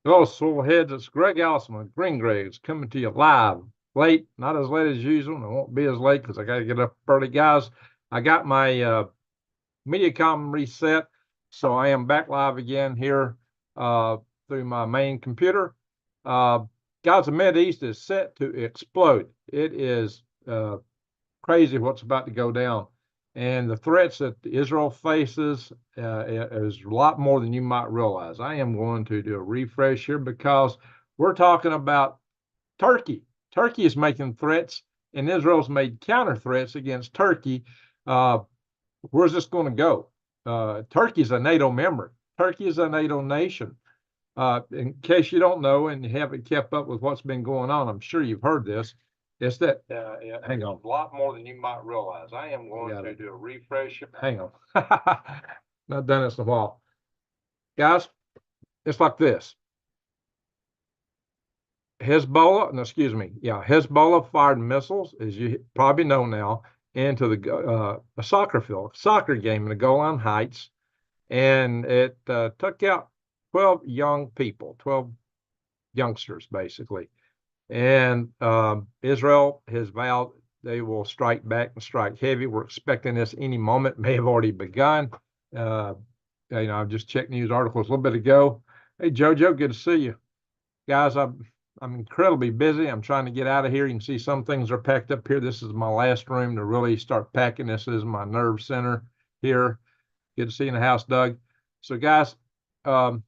Hello, Soul Heads. It's Greg Allison with Green Greg's coming to you live. Late, not as late as usual, and it won't be as late because I got to get up early, guys. I got my MediaCom reset, so I am back live again here uh, through my main computer. Uh, guys, the Mideast is set to explode. It is crazy what's about to go down. And the threats that Israel faces is a lot more than you might realize. I am going to do a refresh here because we're talking about Turkey. Turkey is making threats, and Israel's made counter threats against Turkey. Uh, where's this going to go? Turkey is a NATO member. Turkey is a NATO nation. In case you don't know and you haven't kept up with what's been going on, I'm sure you've heard this. It's that, hang on, a lot more than you might realize. I am going to do a refresh. Hang on. Not done this in a while. Guys, it's like this. Hezbollah, no, excuse me. Yeah, Hezbollah fired missiles, as you probably know now, into a soccer field, soccer game in the Golan Heights, and it took out 12 young people, 12 youngsters, basically. And Israel has vowed they will strike back and strike heavy. We're expecting this any moment, may have already begun. Uh, I just checked news articles a little bit ago. Hey, JoJo, good to see you. Guys, I'm incredibly busy. I'm trying to get out of here. You can see some things are packed up here. This is my last room to really start packing. This is my nerve center here. Good to see you in the house, Doug. So, guys, um,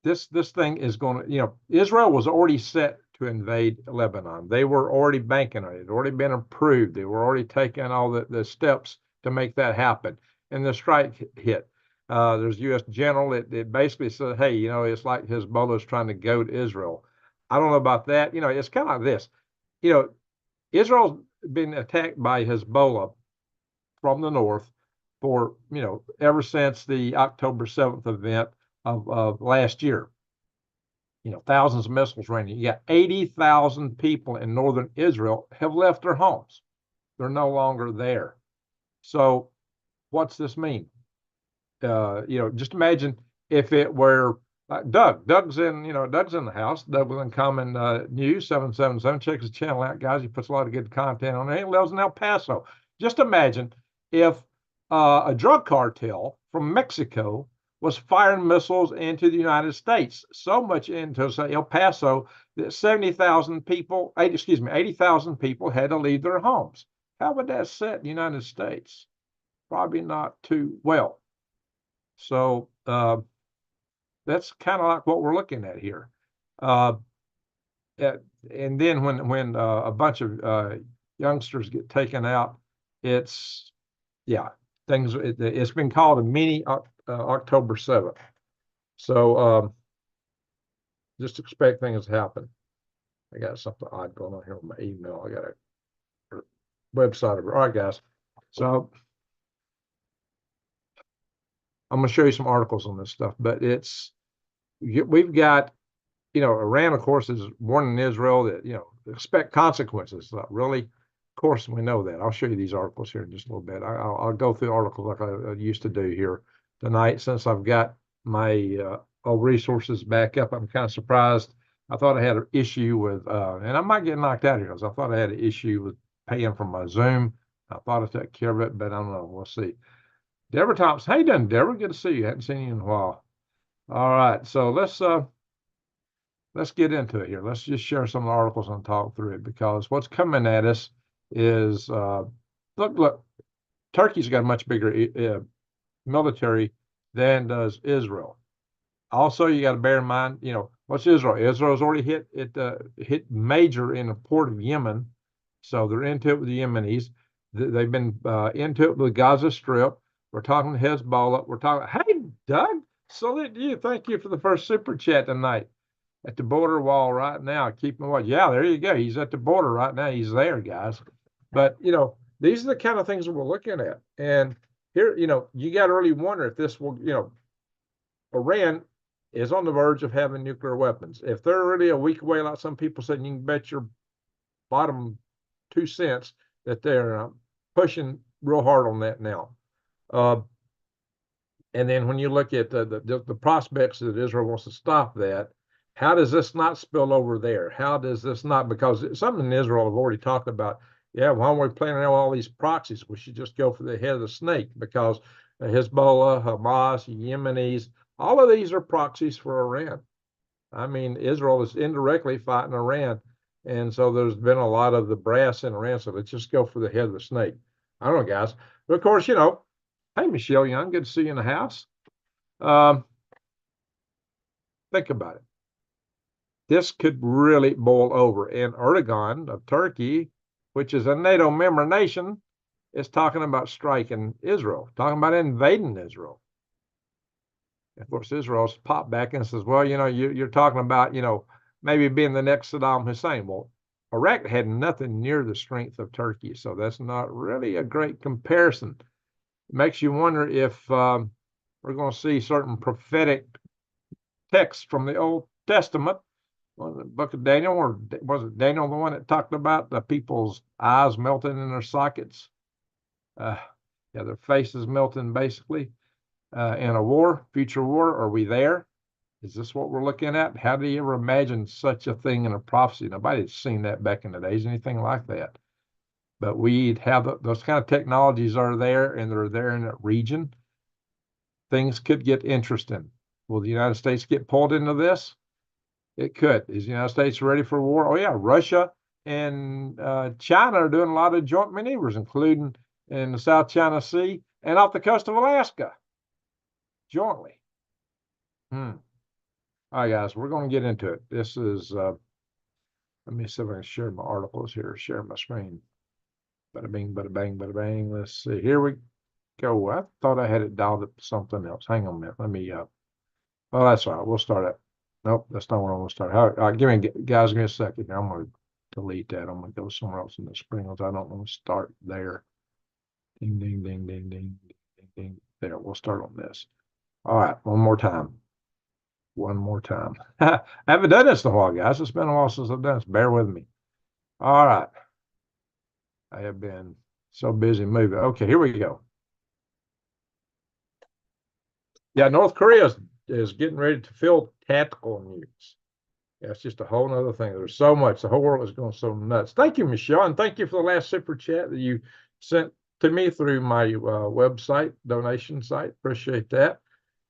this thing is going to, Israel was already set to invade Lebanon. They were already banking on it. It had already been approved. They were already taking all the steps to make that happen. And the strike hit. There's a U.S. general. It basically said, hey, it's like Hezbollah is trying to go to Israel. I don't know about that. It's kind of like this. You know, Israel's been attacked by Hezbollah from the north for, ever since the October 7th event of last year. Thousands of missiles raining. You got 80,000 people in northern Israel have left their homes. They're no longer there. So what's this mean? Just imagine if it were Doug. Doug's in the house. Doug was in Common News 777. Check his channel out, guys. He puts a lot of good content on there. He lives in El Paso. Just imagine if a drug cartel from Mexico was firing missiles into the United States, so much into say El Paso that 70,000 people, 80,000 people had to leave their homes. How would that set the United States? Probably not too well. So that's kind of like what we're looking at here. Uh, and then when a bunch of youngsters get taken out, it's yeah, it's been called a mini October 7th. So just expect things to happen. I got something odd going on here with my email. I got a website. All right, guys. So I'm going to show you some articles on this stuff, but we've got, Iran, of course, is warning Israel that, expect consequences. Really, of course, we know that. I'll show you these articles here in just a little bit. I'll go through articles like I used to do here tonight since I've got my old resources back up. I'm kind of surprised. I thought I had an issue with, and I might get knocked out here because I thought I had an issue with paying for my Zoom. I thought I took care of it, but I don't know. We'll see. Deborah Thompson. How you doing, Deborah? Good to see you. Hadn't seen you in a while. All right, so let's get into it here. Let's just share some articles and talk through it because what's coming at us is look, Turkey's got a much bigger military than does Israel. Also, you got to bear in mind, what's Israel? Israel's already hit major in the port of Yemen, so they're into it with the Yemenis. They've been into it with the Gaza Strip. We're talking Hezbollah. We're talking. Hey, Doug, salute you. Thank you for the first super chat tonight. At the border wall right now. Keep him watch. Yeah, there you go. He's at the border right now. He's there, guys. But these are the kind of things that we're looking at. And here, you got to really wonder if this will, Iran is on the verge of having nuclear weapons. If they're really a week away, like some people said, you can bet your bottom 2 cents that they're pushing real hard on that now. Uh, And then when you look at the prospects that Israel wants to stop that, how does this not spill over there? How does this not? Because something in Israel have already talked about. Yeah, why are we planning out all these proxies? We should just go for the head of the snake because Hezbollah, Hamas, Yemenis, all of these are proxies for Iran. I mean, Israel is indirectly fighting Iran. And so there's been a lot of the brass in Iran. So let's just go for the head of the snake. I don't know, guys. But of course, hey, Michelle Young, good to see you in the house. Um, think about it. This could really boil over. And Erdogan of Turkey, which is a NATO member nation, is talking about striking Israel, talking about invading Israel. Of course, Israel's popped back and says, well, you're talking about, maybe being the next Saddam Hussein. Well, Iraq had nothing near the strength of Turkey, so that's not really a great comparison. It makes you wonder if we're going to see certain prophetic texts from the Old Testament, the book of Daniel, or was it Daniel the one that talked about the people's eyes melting in their sockets? Yeah, their faces melting basically in a war, future war. Are we there? Is this what we're looking at? How do you ever imagine such a thing in a prophecy? Nobody's seen that back in the days, anything like that. But we have those kind of technologies are there, and they're there in that region. Things could get interesting. Will the United States get pulled into this? It could. Is the United States ready for war? Oh, yeah. Russia and China are doing a lot of joint maneuvers, including in the South China Sea and off the coast of Alaska, jointly. All right, guys, we're going to get into it. This is, let me see if I can share my articles here, share my screen. Bada bing, bada bang, bada bang. Let's see. Here we go. I thought I had it dialed up to something else. Hang on a minute. Let me, oh, that's all right. We'll start it. Nope, that's not where I'm going to start. All right, give me a second here. I'm going to delete that. I'm going to go somewhere else in the screen because I don't want to start there. Ding, ding, ding, ding, ding, ding, ding. There, we'll start on this. All right, one more time. One more time. I haven't done this in a while, guys. It's been a while since I've done this. Bear with me. All right. I have been so busy moving. Okay, here we go. Yeah, North Korea is getting ready to field tactical nukes. Yeah, it's just a whole other thing. There's so much. The whole world is going so nuts. Thank you, Michelle, and thank you for the last super chat that you sent to me through my website, donation site. Appreciate that.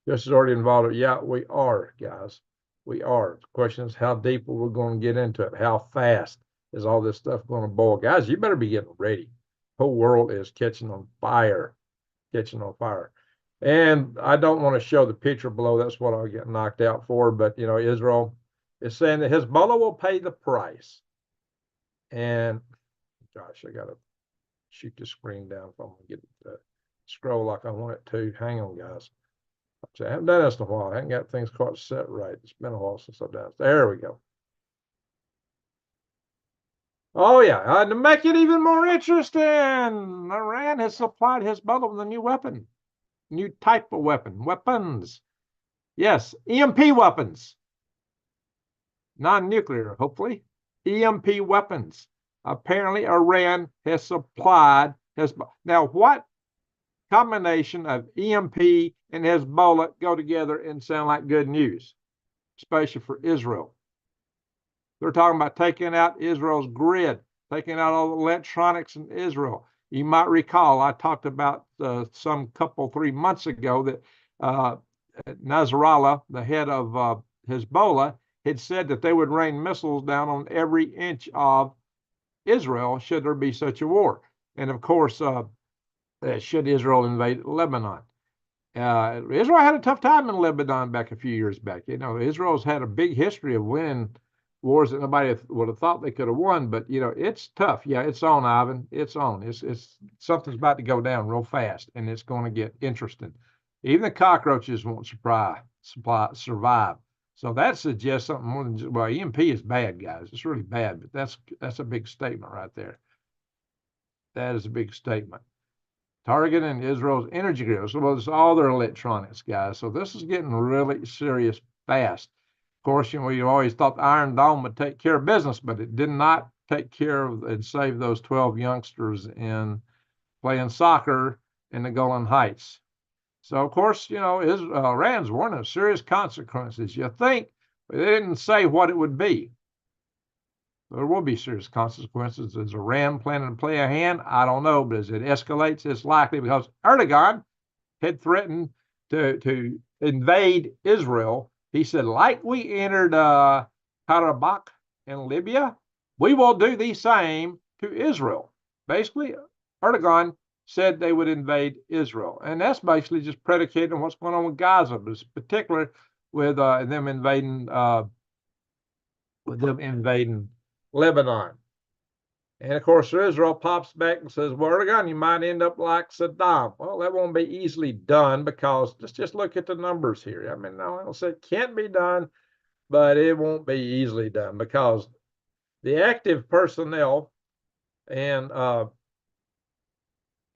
This is already involved. Yeah, we are, guys. We are. The question is how deep are we going to get into it? How fast is all this stuff going to boil? Guys, you better be getting ready. The whole world is catching on fire. Catching on fire. And I don't want to show the picture below. That's what I'll get knocked out for. But, Israel is saying that Hezbollah will pay the price. And, gosh, I got to shoot the screen down if I'm going to get it to scroll like I want it to. Hang on, guys. I haven't done this in a while. I haven't got things quite set right. It's been a while since I've done it. There we go. Oh, yeah. To make it even more interesting, Iran has supplied Hezbollah with a new weapon, new type of weapons. Yes, EMP weapons. Non-nuclear, hopefully. EMP weapons. Apparently, Iran has supplied Hezbollah. Now, what combination of EMP and Hezbollah go together and sound like good news, especially for Israel? They're talking about taking out Israel's grid, taking out all the electronics in Israel. You might recall I talked about some 3 months ago that Nasrallah, the head of Hezbollah, had said that they would rain missiles down on every inch of Israel should there be such a war. And of course, should Israel invade Lebanon. Israel had a tough time in Lebanon back a few years back. Israel's had a big history of winning wars that nobody would have thought they could have won, but it's tough. Yeah, it's on, Ivan. It's on. It's something's about to go down real fast, and it's going to get interesting. Even the cockroaches won't survive. So that suggests something more than just, well, EMP is bad, guys. It's really bad, but that's a big statement right there. That is a big statement. Targeting Israel's energy grids. Well, it's all their electronics, guys. So this is getting really serious fast. Of course, we always thought the Iron Dome would take care of business, but it did not take care of and save those 12 youngsters in playing soccer in the Golan Heights. So, of course, Iran's warning of serious consequences. You think, but they didn't say what it would be. There will be serious consequences. Is Iran planning to play a hand? I don't know, but as it escalates, it's likely because Erdogan had threatened to invade Israel. He said, like we entered Karabakh in Libya, we will do the same to Israel. Basically, Erdogan said they would invade Israel. And that's basically just predicated on what's going on with Gaza, but particularly with them invading Lebanon. And of course, Israel pops back and says, well, Erdogan, you might end up like Saddam. Well, that won't be easily done because let's just look at the numbers here. I mean, no, I don't say it can't be done, but it won't be easily done because the active personnel and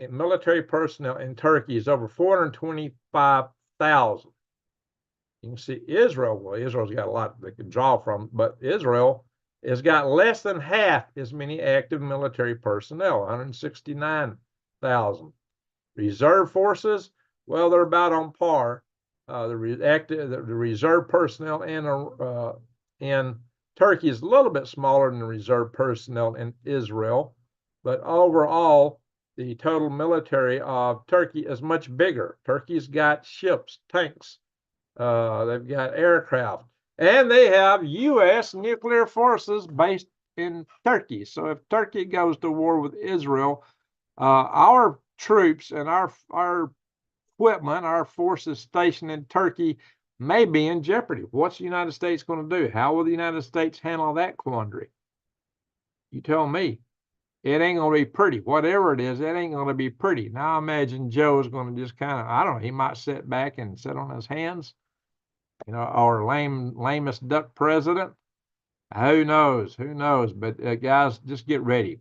military personnel in Turkey is over 425,000. You can see Israel, well, Israel's got a lot they can draw from, but Israel has got less than half as many active military personnel, 169,000. Reserve forces, well, they're about on par. The reserve personnel in Turkey is a little bit smaller than the reserve personnel in Israel, but overall, the total military of Turkey is much bigger. Turkey's got ships, tanks, they've got aircraft, and they have U.S. nuclear forces based in Turkey. So if Turkey goes to war with Israel, our troops and our equipment, our forces stationed in Turkey may be in jeopardy. What's the United States going to do? How will the United States handle that quandary? You tell me. It ain't going to be pretty. Whatever it is, it ain't going to be pretty. Now, I imagine Joe is going to just kind of, I don't know, he might sit back and sit on his hands, our lamest duck president. Who knows? Who knows? But guys, just get ready.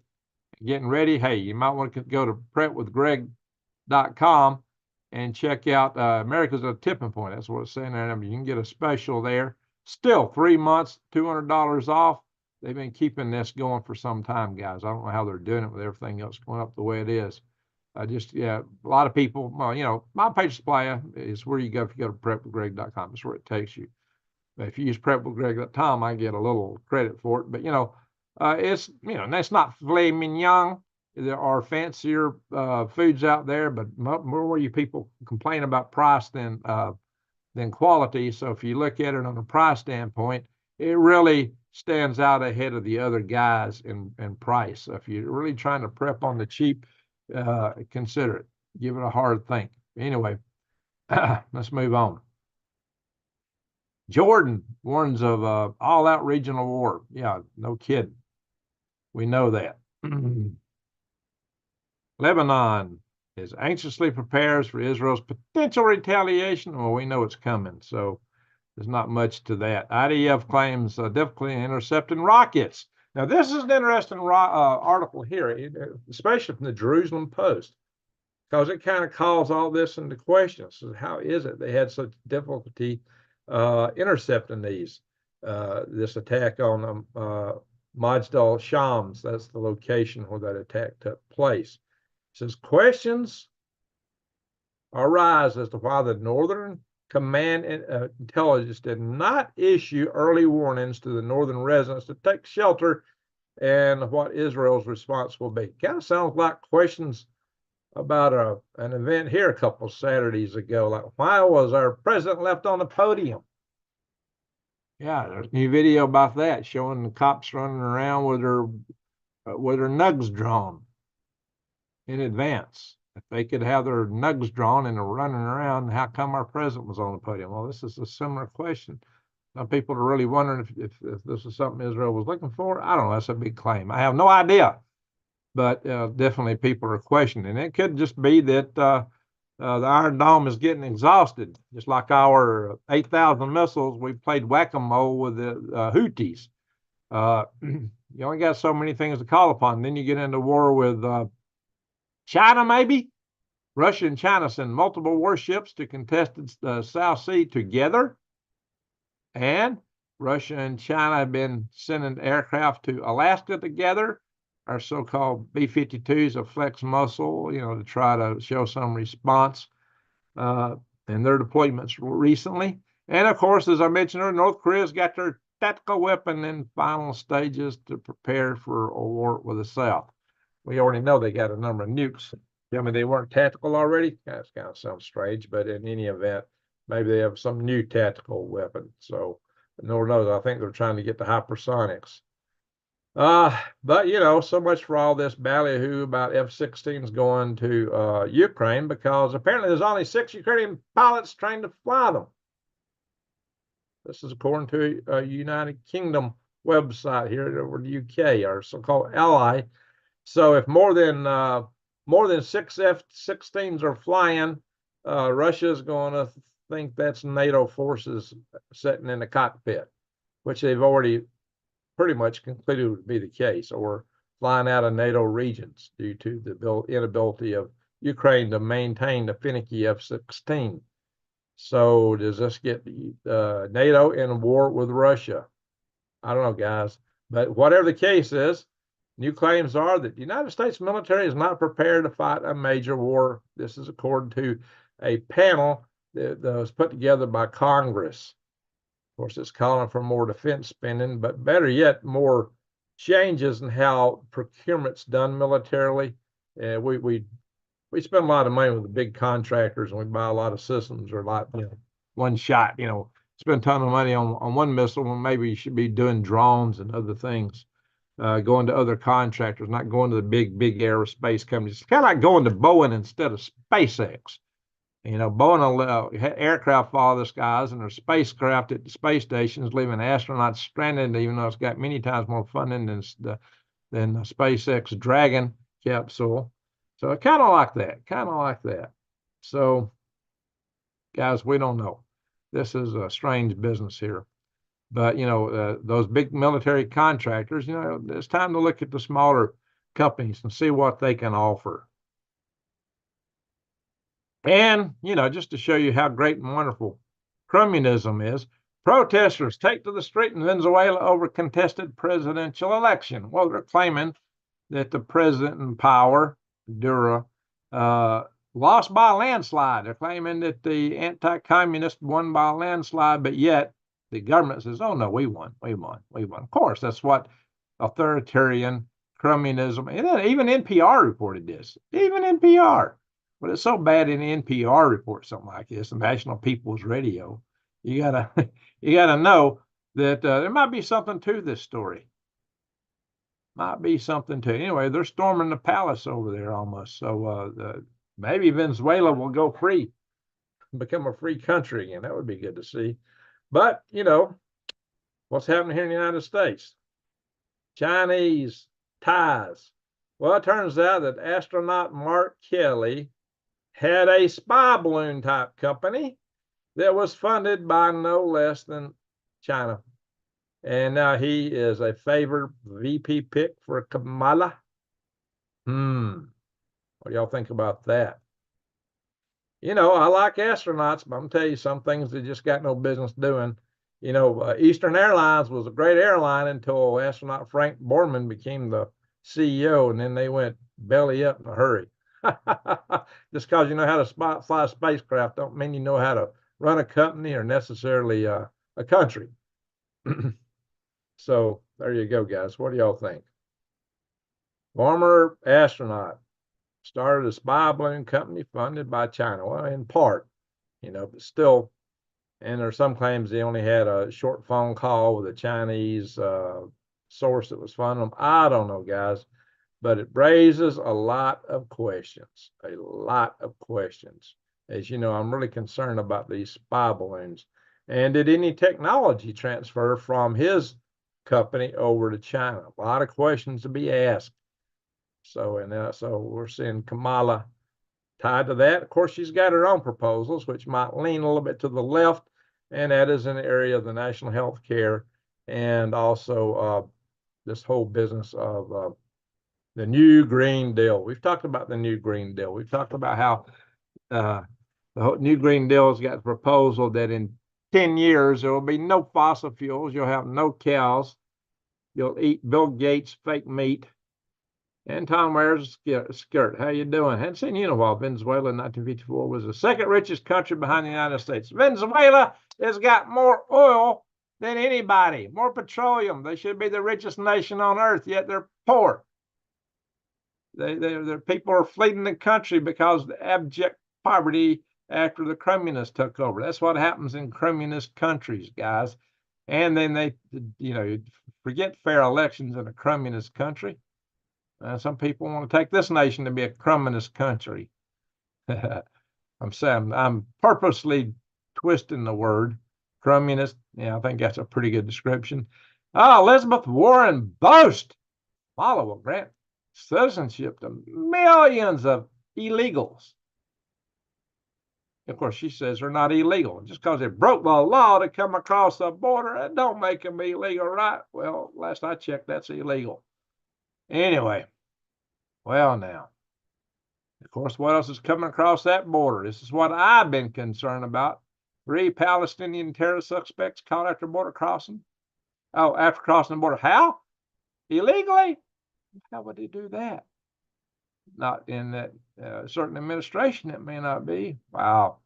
Getting ready. Hey, you might want to go to prepwithgreg.com and check out America's a Tipping Point. That's what it's saying there. I mean, you can get a special there. Still 3 months, $200 off. They've been keeping this going for some time, guys. I don't know how they're doing it with everything else going up the way it is. A lot of people, well, my page supply is where you go if you go to prepwithgreg.com. It's where it takes you. But if you use prepwithgreg.com, I get a little credit for it. But, it's, that's not filet mignon. There are fancier foods out there, but more you people complain about price than quality. So if you look at it on a price standpoint, it really stands out ahead of the other guys in price. So if you're really trying to prep on the cheap, consider it. Give it a hard think. Anyway, let's move on. Jordan warns of all-out regional war. Yeah, no kidding. We know that. Lebanon is anxiously prepares for Israel's potential retaliation. Well, we know it's coming, so there's not much to that. IDF claims difficulty in intercepting rockets. Now, this is an interesting article here, especially from the Jerusalem Post, because it kind of calls all this into question. So how is it they had such difficulty intercepting this attack on Majdal Shams? That's the location where that attack took place. It says questions arise as to why the Northern Command Intelligence did not issue early warnings to the northern residents to take shelter and what Israel's response will be. Kind of sounds like questions about an event here a couple of Saturdays ago, like why was our president left on the podium? Yeah, there's a new video about that showing the cops running around with their nugs drawn in advance. If they could have their nugs drawn and they're running around, how come our president was on the podium? Well, this is a similar question. Some people are really wondering if this is something Israel was looking for. I don't know. That's a big claim. I have no idea. But definitely people are questioning. It could just be that the Iron Dome is getting exhausted. Just like our 8,000 missiles, we played whack-a-mole with the Houthis. You only got so many things to call upon. Then you get into war with China, maybe. Russia and China send multiple warships to contest the South Sea together. And Russia and China have been sending aircraft to Alaska together. Our so-called B-52s, a flex muscle, to try to show some response. in their deployments recently. And of course, as I mentioned, North Korea's got their tactical weapon in final stages to prepare for a war with the South. We already know they got a number of nukes. Tell me they weren't tactical already? That kind of sounds strange, but in any event, maybe they have some new tactical weapon. So, no knows. I think they're trying to get the hypersonics. But so much for all this ballyhoo about F-16s going to Ukraine, because apparently there's only 6 Ukrainian pilots trained to fly them. This is according to a United Kingdom website here over the UK, our so-called ally. So if more than 6 F-16s are flying, Russia is going to think that's NATO forces sitting in the cockpit, which they've already pretty much concluded would be the case, or flying out of NATO regions due to the inability of Ukraine to maintain the finicky F-16. So does this get NATO in a war with Russia? I don't know, guys. But whatever the case is, new claims are that the United States military is not prepared to fight a major war. This is according to a panel that was put together by Congress. Of course, it's calling for more defense spending, but better yet, more changes in how procurement's done militarily. We spend a lot of money with the big contractors, and we buy a lot of systems, or like one shot. Spend a ton of money on one missile when maybe you should be doing drones and other things. Going to other contractors, not going to the big aerospace companies. It's kind of like going to Boeing instead of SpaceX. Boeing will aircraft follow the skies, and their spacecraft at the space stations, leaving astronauts stranded, even though it's got many times more funding than the SpaceX Dragon capsule. So kind of like that. So, guys, we don't know. This is a strange business here. But, those big military contractors, it's time to look at the smaller companies and see what they can offer. And, just to show you how great and wonderful communism is, protesters take to the street in Venezuela over contested presidential election. Well, they're claiming that the president in power, Dura, lost by a landslide. They're claiming that the anti-communist won by a landslide, but yet the government says, oh, no, we won. Of course, that's what authoritarian communism, and even NPR reported this. Even NPR. But it's so bad in NPR reports something like this, the National People's Radio. You gotta know that there might be something to this story. Anyway, they're storming the palace over there almost. So maybe Venezuela will go free, become a free country again. That would be good to see. But, what's happening here in the United States? Chinese ties. Well, it turns out that astronaut Mark Kelly had a spy balloon type company that was funded by no less than China. And now he is a favored VP pick for Kamala. What do y'all think about that? I like astronauts, but I'm telling you, some things they just got no business doing. Eastern Airlines was a great airline until astronaut Frank Borman became the CEO, and then they went belly up in a hurry. Just because you know how to fly a spacecraft don't mean you know how to run a company or necessarily a country. So there you go, guys. What do y'all think? Former astronaut started a spy balloon company funded by China. Well, in part, but still. And there's some claims they only had a short phone call with a Chinese source that was funding them. I don't know, guys, but it raises a lot of questions. As you know, I'm really concerned about these spy balloons. And did any technology transfer from his company over to China? A lot of questions to be asked. So we're seeing Kamala tied to that. Of course, she's got her own proposals, which might lean a little bit to the left, and that is in the area of the national health care and also this whole business of the new Green Deal. We've talked about the new Green Deal. We've talked about how the new Green Deal has got a proposal that in 10 years there will be no fossil fuels. You'll have no cows. You'll eat Bill Gates' fake meat. And Tom wears a skirt. How you doing? Hadn't seen you in a while. Venezuela in 1954 was the second richest country behind the United States. Venezuela has got more oil than anybody, more petroleum. They should be the richest nation on earth, yet they're poor. Their people are fleeing the country because of the abject poverty after the communists took over. That's what happens in communist countries, guys. And then they, forget fair elections in a communist country. Some people want to take this nation to be a communist country. I'm saying I'm purposely twisting the word communist. Yeah, I think that's a pretty good description. Elizabeth Warren boast follow will grant citizenship to millions of illegals. Of course, she says they're not illegal. Just because they broke the law to come across the border, it don't make them illegal, right? Well, last I checked, that's illegal. Anyway, well, now, of course, what else is coming across that border? This is what I've been concerned about. 3 Palestinian terror suspects caught after border crossing. Oh, after crossing the border. How? Illegally? How would they do that? Not in that certain administration, it may not be. Wow.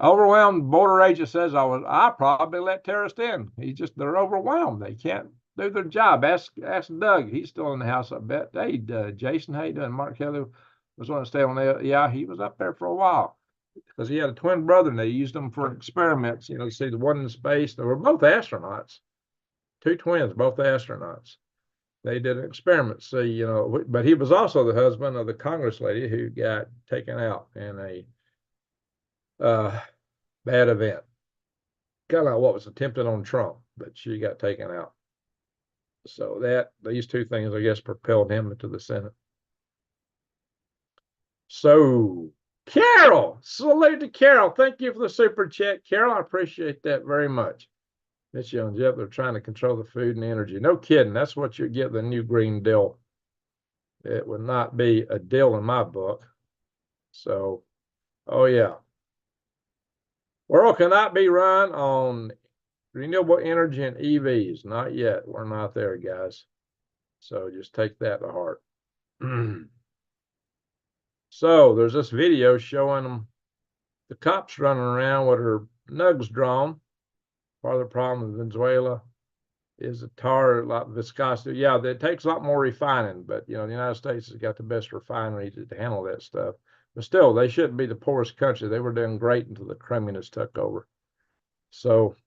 Overwhelmed border agent says I probably let terrorists in. They're overwhelmed. They can't do their job. Ask Doug. He's still in the house, I bet. Hey, Jason, how you doing? Mark Kelly was on to stay on there. Yeah, he was up there for a while because he had a twin brother and they used them for experiments. See the one in space. They were both astronauts. 2 twins, both astronauts. They did an experiment. See, but he was also the husband of the Congress lady who got taken out in a bad event. Kind of like what was attempted on Trump, but she got taken out. So these 2 things, I guess, propelled him into the Senate. So, Carol, salute to Carol. Thank you for the super chat, Carol. I appreciate that very much. Mitch and Jeff, they're trying to control the food and energy. No kidding. That's what you get the new Green Deal. It would not be a deal in my book. So, oh yeah. World cannot be run on renewable energy and EVs. Not yet. We're not there, guys. So just take that to heart. So there's this video showing them the cops running around with their nugs drawn. Part of the problem in Venezuela is the tar, a lot of viscosity. Yeah, it takes a lot more refining, but the United States has got the best refinery to handle that stuff. But still, they shouldn't be the poorest country. They were doing great until the communists took over. So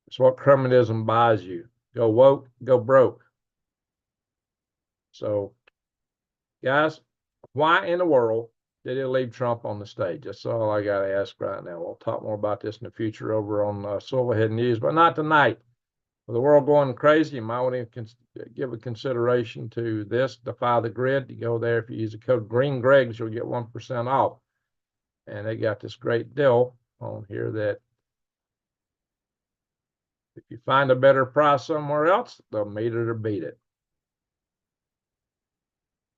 it's what communism buys you. Go woke, go broke. So, guys, why in the world did he leave Trump on the stage? That's all I got to ask right now. We'll talk more about this in the future over on Silverhead News, but not tonight. With the world going crazy, you might want to give a consideration to this, Defy the Grid. You go there, if you use the code GREENGREGS, you'll get 1% off. And they got this great deal on here that if you find a better price somewhere else, they'll meet it or beat it.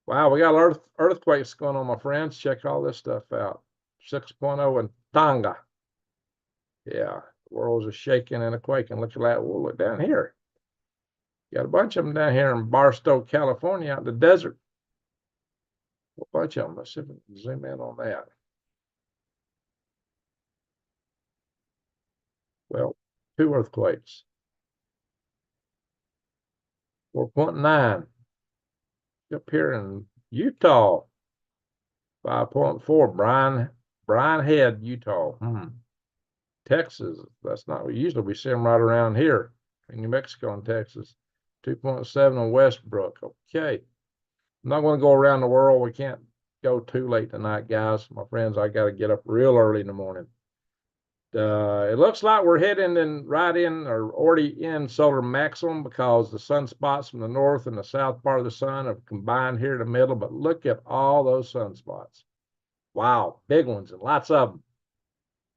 Wow, we got earthquakes going on, my friends. Check all this stuff out. 6.0 in Tonga. Yeah, the world's a shaking and a quaking. Look at that. We'll look down here. Got a bunch of them down here in Barstow, California, out in the desert. A bunch of them. Let's see if we can zoom in on that. Well, 2 earthquakes. 4.9. Up here in Utah. 5.4. Bryan Head, Utah. Texas. That's not. Usually we see them right around here in New Mexico and Texas. 2.7 in Westbrook. Okay. I'm not going to go around the world. We can't go too late tonight, guys. My friends, I got to get up real early in the morning. It looks like we're heading or already in solar maximum because the sunspots from the north and the south part of the sun have combined here in the middle. But look at all those sunspots. Wow, big ones and lots of them.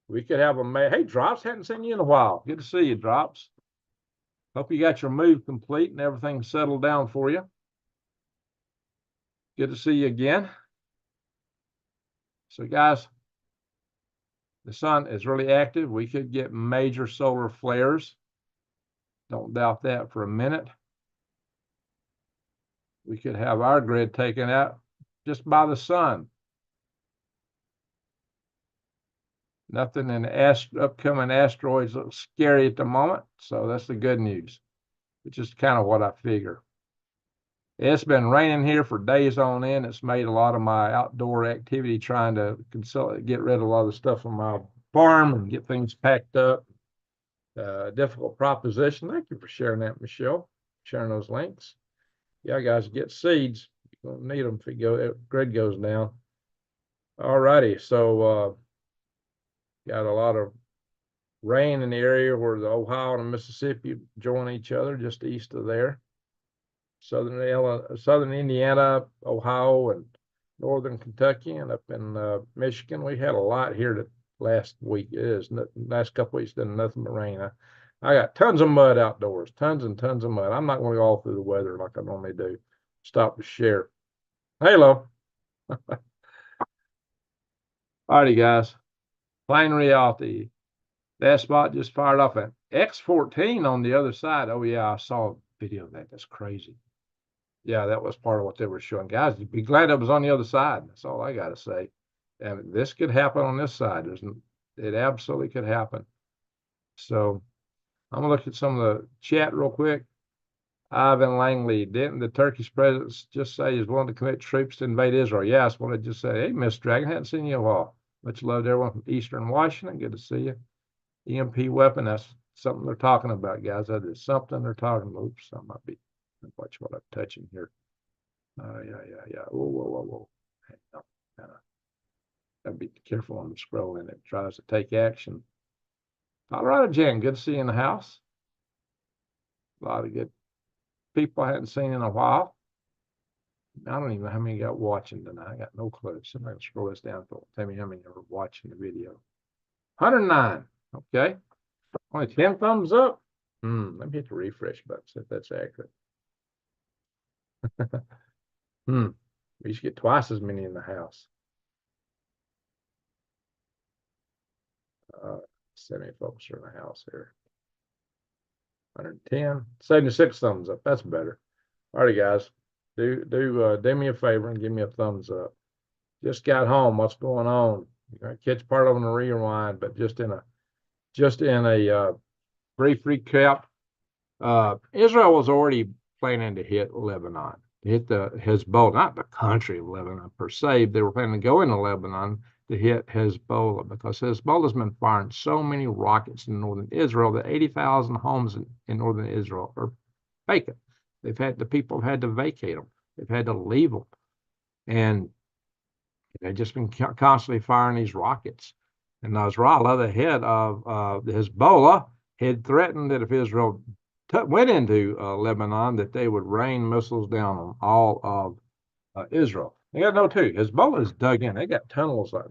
We could have them. Hey, Drops, hadn't seen you in a while. Good to see you, Drops. Hope you got your move complete and everything settled down for you. Good to see you again. So, guys, the sun is really active. We could get major solar flares. Don't doubt that for a minute. we could have our grid taken out just by the sun. Nothing in the upcoming asteroids looks scary at the moment, so that's the good news, which is kind of what I figure. It's been raining here for days on end. It's made a lot of my outdoor activity trying to get rid of a lot of the stuff from my farm and get things packed up. Difficult proposition. Thank you for sharing that, Michelle, sharing those links. Yeah, guys, get seeds. You're going to need them if grid goes down. All righty, so got a lot of rain in the area where the Ohio and the Mississippi join each other, just east of there. Southern Indiana, Ohio, and northern Kentucky, and up in Michigan. We had a lot here last week. Last couple weeks done nothing but rain. I got tons of mud outdoors, tons and tons of mud. I'm not going to go all through the weather like I normally do. Stop to share. Hello. All righty, guys. Plain reality. That spot just fired off an X-14 on the other side. Oh yeah, I saw a video of that. That's crazy. Yeah, that was part of what they were showing. Guys, you'd be glad it was on the other side. That's all I got to say. And this could happen on this side. It absolutely could happen. So I'm going to look at some of the chat real quick. Ivan Langley, didn't the Turkish president just say he's willing to commit troops to invade Israel? Yeah, that's what I just said. Hey, Miss Dragon, hadn't seen you in a while. Much love to everyone from Eastern Washington. Good to see you. EMP weapon, that's something they're talking about, guys. That is something they're talking about. Oops, I might be, watch what I'm touching here. Yeah. Whoa. Hang on. Gotta be careful on the scrolling. It tries to take action. Colorado Jen, good to see you in the house. A lot of good people I hadn't seen in a while. I don't even know how many got watching tonight. I got no clue. Somebody will scroll this down. Tell me how many are watching the video. 109. Okay. Only 10 thumbs up. Let me hit the refresh button, see if that's accurate. We should get twice as many in the house. 70 folks are in the house here. 110, 76 thumbs up. That's better. All right, guys. Do me a favor and give me a thumbs up. Just got home. What's going on? You're gonna catch part of it on the rewind, but just in a brief recap. Israel was already planning to hit Lebanon, to hit the Hezbollah, not the country of Lebanon per se. They were planning to go into Lebanon to hit Hezbollah because Hezbollah's been firing so many rockets in northern Israel that 80,000 homes in northern Israel are vacant. The people have had to vacate them. They've had to leave them. And they've just been constantly firing these rockets. And Nasrallah, the head of the Hezbollah, had threatened that if Israel went into Lebanon, that they would rain missiles down on all of Israel. You got to know too, Hezbollah is dug in. They got tunnels like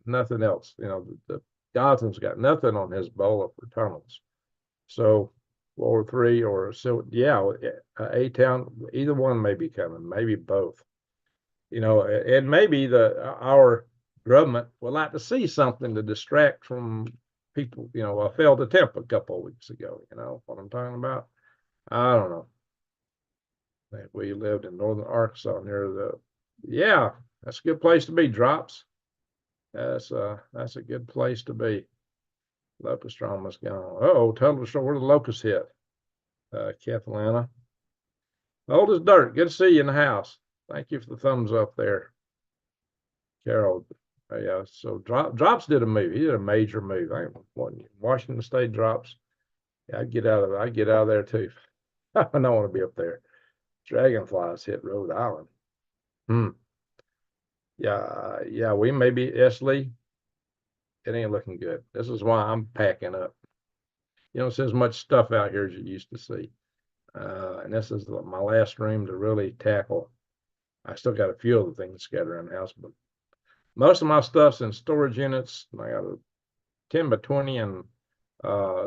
nothing else. You know, the Gazans got nothing on Hezbollah for tunnels. So World War III or so, yeah, A-Town, either one may be coming, maybe both. You know, and maybe our government would like to see something to distract from people. You know, I failed attempt a couple of weeks ago. You know what I'm talking about? I don't know. I think we lived in northern Arkansas near yeah, that's a good place to be. Drops. That's a good place to be. Locust almost gone. Oh, total destroy. Where the locust hit? Cathlana. Old as dirt. Good to see you in the house. Thank you for the thumbs up there, Carol. Yeah, so Drops did a move. He did a major move. I Washington State Drops. Yeah, I'd get out of there too. I don't want to be up there. Dragonflies hit Rhode Island. Yeah, we may be Esley. It ain't looking good. This is why I'm packing up. You don't see as much stuff out here as you used to see. And this is my last room to really tackle. I still got a few other things scattered around the house, but most of my stuff's in storage units. I got a 10 by 20 in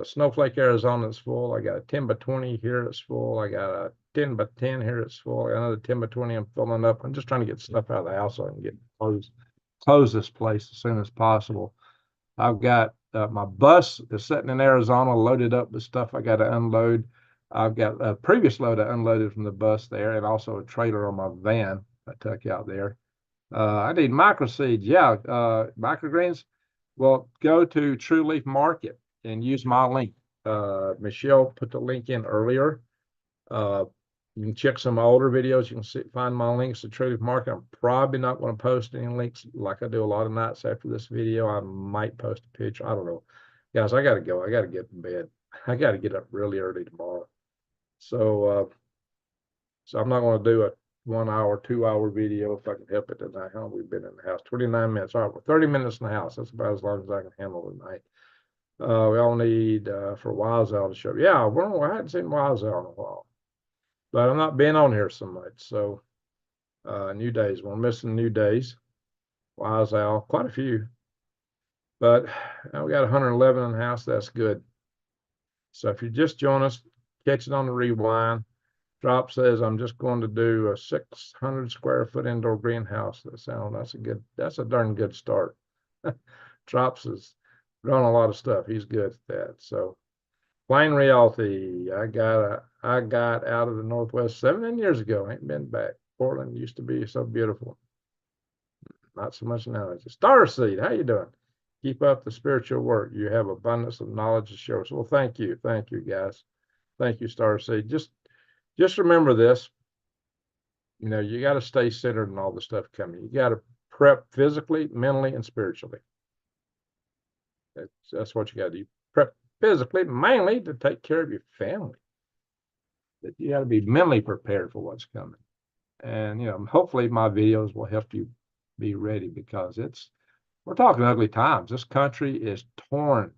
Snowflake, Arizona that's full. I got a 10 by 20 here that's full. I got a 10 by 10 here that's full. I got another 10 by 20 I'm filling up. I'm just trying to get stuff out of the house so I can get close this place as soon as possible. I've got my bus is sitting in Arizona loaded up with stuff I got to unload. I've got a previous load I unloaded from the bus there, and also a trailer on my van I took out there. I need microseeds. Yeah, microgreens. Well, go to True Leaf Market and use my link. Michelle put the link in earlier. Uh, you can check some older videos. You can find my links to True Leaf Market. I'm probably not going to post any links like I do a lot of nights after this video. I might post a picture. I don't know. Guys, I got to go. I got to get in bed. I got to get up really early tomorrow. So I'm not going to do a 1 hour, 2 hour video if I can help it tonight. How long we've been in the house? 29 minutes. All right, we're 30 minutes in the house. That's about as long as I can handle tonight. We all need for Wise Owl to show. Yeah, well, I hadn't seen Wise Owl in a while, but I'm not being on here so much. So new days. We're missing new days. Wise Owl, quite a few, but we got 111 in the house. That's good. So if you just join us, catch it on the rewind. Drop says, I'm just going to do a 600 square foot indoor greenhouse. That's a darn good start. Drops has grown a lot of stuff. He's good at that. So Plain Realty, I got out of the Northwest 17 years ago. Ain't been back. Portland used to be so beautiful. Not so much now. It's a Starseed. How you doing? Keep up the spiritual work. You have abundance of knowledge to share us. Well, thank you. Thank you, guys. Thank you, Starseed. Just remember this, you got to stay centered in all the stuff coming. You got to prep physically, mentally, and spiritually. That's what you got to do. Prep physically, mainly to take care of your family. But you got to be mentally prepared for what's coming. And, hopefully my videos will help you be ready, because we're talking ugly times. This country is torn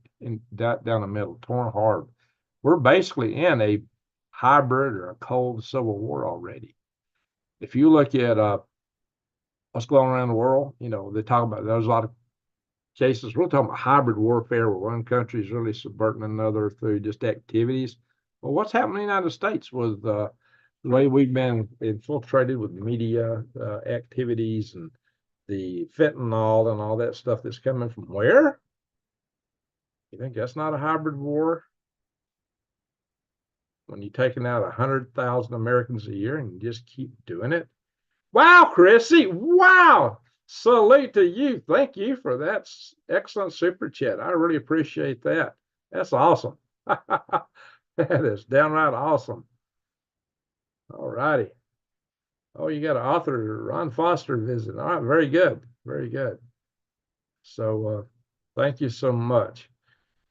down the middle, torn hard. We're basically in a hybrid or a cold civil war already. If you look at what's going on around the world, they talk about, there's a lot of cases. We're talking about hybrid warfare where one country is really subverting another through just activities. Well, what's happening in the United States with the way we've been infiltrated with media activities and the fentanyl and all that stuff that's coming from where? You think that's not a hybrid war? When you're taking out 100,000 Americans a year and you just keep doing it. Wow, Chrissy. Wow. Salute to you. Thank you for that excellent super chat. I really appreciate that. That's awesome. That is downright awesome. All righty. Oh, you got an author, Ron Foster, visit. All right, very good. Very good. So thank you so much.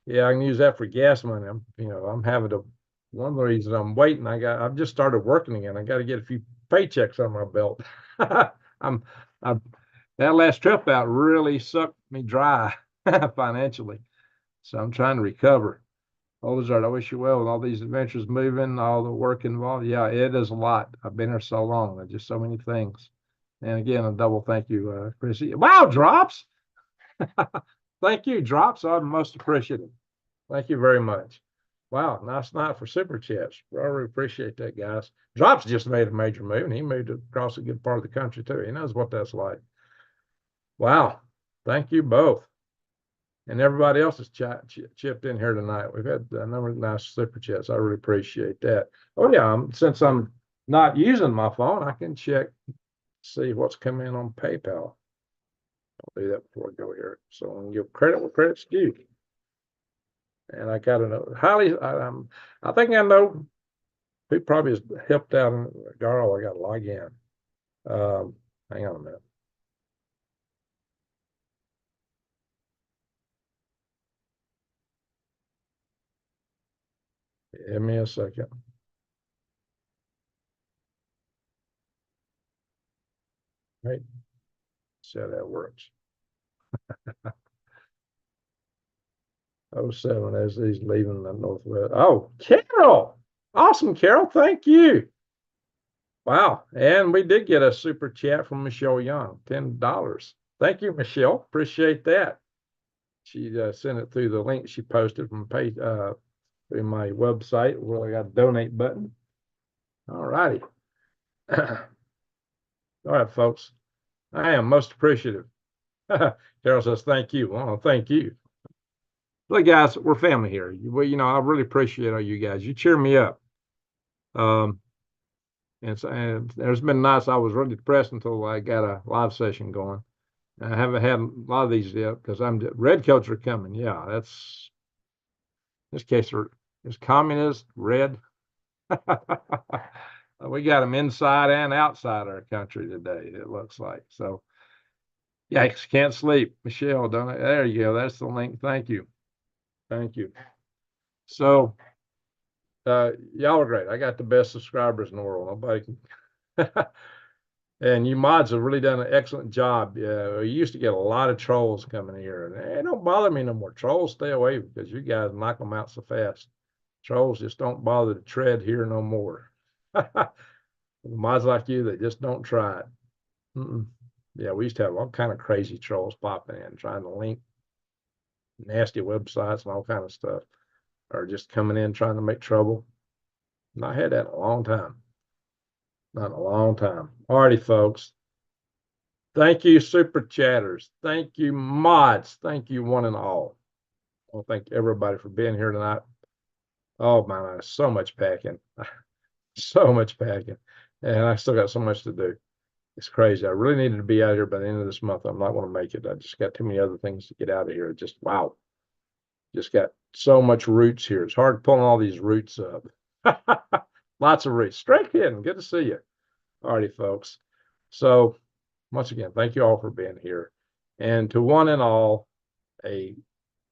Yeah, I can use that for gas money. I'm having to. One of the reasons I'm waiting, I've just started working again. I got to get a few paychecks on my belt. That last trip out really sucked me dry financially. So I'm trying to recover. Oh, Lizard, I wish you well with all these adventures moving, all the work involved. Yeah, it is a lot. I've been here so long. There's just so many things. And again, a double thank you, Chrissy. Wow, Drops. Thank you, Drops. I'm most appreciative. Thank you very much. Wow, nice night for super chats. I really appreciate that, guys. Drops just made a major move, and he moved across a good part of the country too. He knows what that's like. Wow, thank you both, and everybody else has chipped in here tonight. We've had a number of nice super chats. I really appreciate that. Oh yeah, since I'm not using my phone, I can check, see what's coming in on PayPal. I'll do that before I go here. So I'm gonna give credit where credit's due. And I got to know I think I know who probably has helped out in Garl. I got to log in. Hang on a minute. Give me a second. Right. See how that works. 07 as he's leaving the Northwest. Oh, Carol. Awesome, Carol. Thank you. Wow. And we did get a super chat from Michelle Young, $10. Thank you, Michelle. Appreciate that. She sent it through the link she posted from through my website where I got a donate button. All righty. All right, folks. I am most appreciative. Carol says, thank you. Well, thank you. Look, guys, we're family here. I really appreciate all you guys. You cheer me up. And there's been nights I was really depressed until I got a live session going. I haven't had a lot of these yet because red coats are coming. Yeah, that's in this case is communist red. We got them inside and outside our country today, it looks like. So, yikes, can't sleep. Michelle, don't it? There you go. That's the link. Thank you. Thank you. So, y'all are great. I got the best subscribers in the world. Nobody can. And you mods have really done an excellent job. We used to get a lot of trolls coming here, and they don't bother me no more. Trolls stay away because you guys knock them out so fast. Trolls just don't bother to tread here no more. Mods like you, they just don't try it. Mm-mm. Yeah, we used to have all kind of crazy trolls popping in, trying to link nasty websites and all kind of stuff, or just coming in trying to make trouble. Not had that in a long time. Not in a long time. Alrighty, folks. Thank you, super chatters. Thank you, mods. Thank you, one and all. I want to thank everybody for being here tonight. Oh man, so much packing, so much packing, and I still got so much to do. It's crazy. I really needed to be out here by the end of this month. I'm not going to make it. I just got too many other things to get out of here. Just wow, just got so much roots here. It's hard pulling all these roots up. Lots of roots. Straight in. Good to see you. Alrighty, folks. So once again, thank you all for being here. And to one and all, a